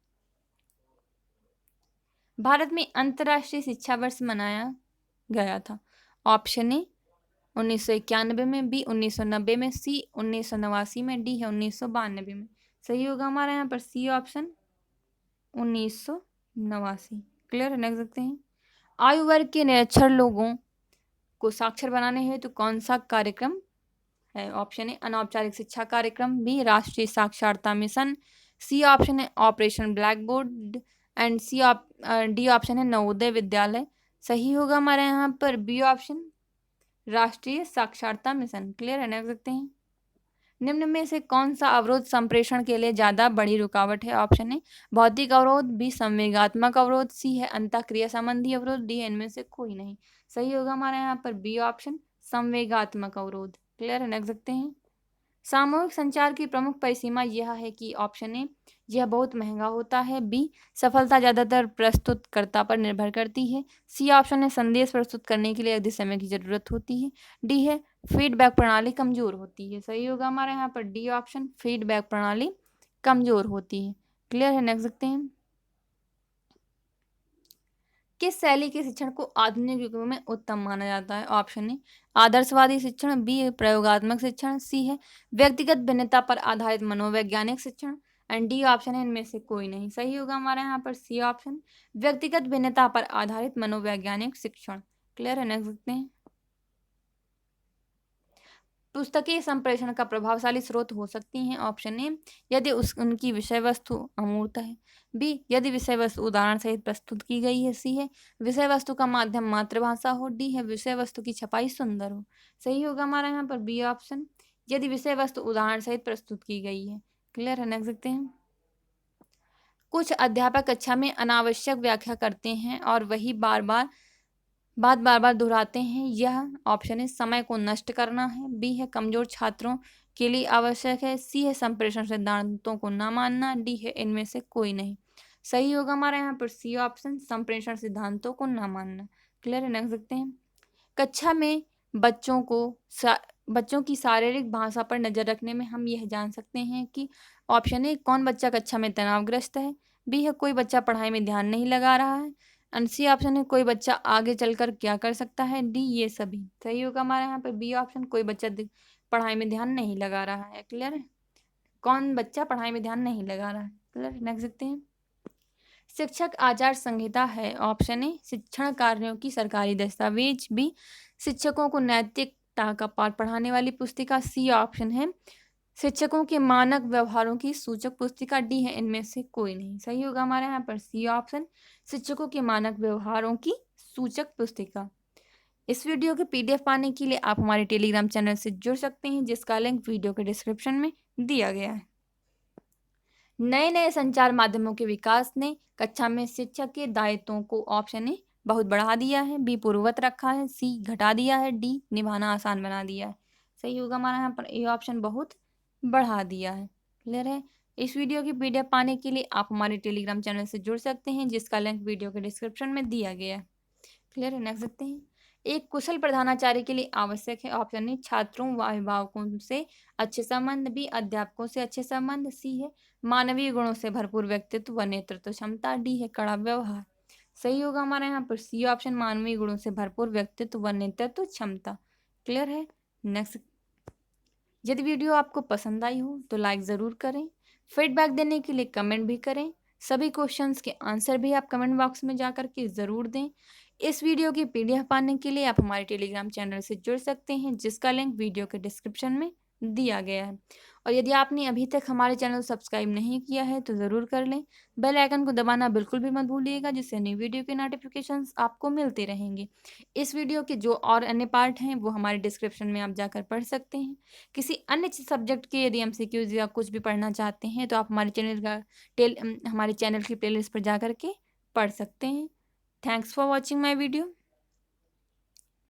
भारत में अंतर्राष्ट्रीय शिक्षा वर्ष मनाया गया था। ऑप्शन ए, 1991 में। बी, 1990 में। सी, 1989 में। डी है, 1992 में। सही होगा हमारा यहाँ पर सी ऑप्शन, 1989। क्लियर है। नेक्स्ट देखते हैं। आयु वर्ग के निरक्षर लोगों को साक्षर बनाने हेतु कौन सा कार्यक्रम है? ऑप्शन है, अनौपचारिक शिक्षा कार्यक्रम। बी, राष्ट्रीय साक्षरता मिशन। सी ऑप्शन है, operation black board. And D option है, नवोदय विद्यालय। सही होगा हमारे यहाँ पर बी ऑप्शन, राष्ट्रीय साक्षरता मिशन। क्लियर है। नेक्स्ट देखते हैं। निम्न में से कौन सा अवरोध संप्रेषण के लिए ज्यादा बड़ी रुकावट है? ऑप्शन है, भौतिक अवरोध। बी, संवेगात्मक अवरोध। सी है, अंतःक्रिया संबंधी अवरोध। डी है, इनमें से कोई नहीं। सही होगा हमारे यहाँ पर बी ऑप्शन, संवेगात्मक अवरोध। क्लियर है। नेक्स्ट देखते हैं। सामूहिक संचार की प्रमुख परिसीमा यह है कि ऑप्शन ए, यह बहुत महंगा होता है। बी, सफलता ज्यादातर प्रस्तुतकर्ता पर निर्भर करती है। सी ऑप्शन है, संदेश प्रस्तुत करने के लिए अधिक समय की जरूरत होती है। डी है, फीडबैक प्रणाली कमजोर होती है। सही होगा हमारे यहाँ पर डी ऑप्शन, फीडबैक प्रणाली कमजोर होती है। क्लियर है। नेक्स्ट देखते हैं। किस शैली के शिक्षण को आधुनिक युग में उत्तम माना जाता है? ऑप्शन ए, आदर्शवादी शिक्षण। बी, प्रयोगात्मक शिक्षण। सी है, व्यक्तिगत भिन्नता पर आधारित मनोवैज्ञानिक शिक्षण। एंड डी ऑप्शन है, इनमें से कोई नहीं। सही होगा हमारे यहाँ पर सी ऑप्शन, व्यक्तिगत भिन्नता पर आधारित मनोवैज्ञानिक शिक्षण। क्लियर है। नेक्स्ट देखते हैं। पुस्तकीय संप्रेषण का प्रभावशाली स्रोत हो सकती हैं। ऑप्शन ए, यदि उनकी विषय वस्तु अमूर्त है। बी, यदि विषय वस्तु उदाहरण सहित प्रस्तुत की गई है। सी है, विषय वस्तु का माध्यम मातृभाषा हो। डी है, विषय वस्तु की छपाई सुंदर हो। सही होगा हमारा यहाँ पर बी ऑप्शन, यदि विषय वस्तु उदाहरण सहित प्रस्तुत की गई है। क्लियर है, देख सकते हैं। कुछ अध्यापक कक्षा में अनावश्यक व्याख्या करते हैं और वही बार बार दोहराते हैं। यह ऑप्शन है, समय को नष्ट करना है। बी है, कमजोर छात्रों के लिए आवश्यक है। सी है, संप्रेषण सिद्धांतों को न मानना। डी है, इनमें से कोई नहीं। सही होगा हमारा यहाँ पर सी ऑप्शन, संप्रेषण सिद्धांतों को न मानना। क्लियर है, देख सकते हैं। कक्षा में बच्चों की शारीरिक भाषा पर नजर रखने में हम यह जान सकते हैं कि ऑप्शन ए, कौन बच्चा कक्षा में तनावग्रस्त है। बी है, कोई बच्चा पढ़ाई में ध्यान नहीं लगा रहा है। एंड सी ऑप्शन है, कोई बच्चा आगे चलकर क्या कर सकता है। डी, ये सभी। सही होगा हमारे यहाँ पर बी ऑप्शन, कोई बच्चा पढ़ाई में ध्यान नहीं लगा रहा है। क्लियर है, कौन बच्चा पढ़ाई में ध्यान नहीं लगा रहा है। क्लियर, नेक्स्ट देखते हैं। शिक्षक आचार संहिता है। ऑप्शन ए, शिक्षण कार्यों की सरकारी दस्तावेज। बी, शिक्षकों को नैतिकता का पाठ पढ़ाने वाली पुस्तिका। सी ऑप्शन है, शिक्षकों के मानक व्यवहारों की सूचक पुस्तिका। डी है, इनमें से कोई नहीं। सही होगा हमारे यहाँ पर सी ऑप्शन, शिक्षकों के मानक व्यवहारों की सूचक पुस्तिका। इस वीडियो के पीडीएफ पाने के लिए आप हमारे टेलीग्राम चैनल से जुड़ सकते हैं, जिसका लिंक वीडियो के डिस्क्रिप्शन में दिया गया है। नए नए संचार माध्यमों के विकास ने कक्षा में शिक्षक के दायित्वों को ऑप्शन ए, बहुत बढ़ा दिया है। बी, पूर्ववत रखा है। सी, घटा दिया है। डी, निभाना आसान बना दिया है। सही होगा हमारा यहाँ पर ए ऑप्शन, बहुत बढ़ा दिया है। क्लियर है। इस वीडियो की पीडीएफ पाने के लिए आप हमारे टेलीग्राम चैनल से जुड़ सकते हैं, जिसका लिंक वीडियो के डिस्क्रिप्शन में दिया गया है। क्लियर है, नेक्स्ट देखते हैं। एक कुशल प्रधानाचार्य के लिए आवश्यक है। ऑप्शन ए, छात्रों व अभिभावकों से अच्छे संबंध। बी, अध्यापकों से अच्छे संबंध। सी है, मानवीय गुणों से भरपूर व्यक्तित्व व नेतृत्व क्षमता। डी है, कड़ा व्यवहार। सही होगा हमारे यहाँ पर सी ऑप्शन, मानवीय गुणों से भरपूर व्यक्तित्व व नेतृत्व क्षमता। क्लियर है, नेक्स्ट। यदि वीडियो आपको पसंद आई हो तो लाइक ज़रूर करें। फीडबैक देने के लिए कमेंट भी करें। सभी क्वेश्चंस के आंसर भी आप कमेंट बॉक्स में जाकर के ज़रूर दें। इस वीडियो की पीडीएफ पाने के लिए आप हमारे टेलीग्राम चैनल से जुड़ सकते हैं, जिसका लिंक वीडियो के डिस्क्रिप्शन में दिया गया है। और यदि आपने अभी तक हमारे चैनल को सब्सक्राइब नहीं किया है तो ज़रूर कर लें। बेल आइकन को दबाना बिल्कुल भी मत भूलिएगा, जिससे नई वीडियो के नोटिफिकेशंस आपको मिलते रहेंगे। इस वीडियो के जो और अन्य पार्ट हैं वो हमारे डिस्क्रिप्शन में आप जाकर पढ़ सकते हैं। किसी अन्य सब्जेक्ट के यदि एमसीक्यूज या कुछ भी पढ़ना चाहते हैं तो आप हमारे चैनल की प्लेलिस्ट पर जाकर के पढ़ सकते हैं। Thanks for watching my video.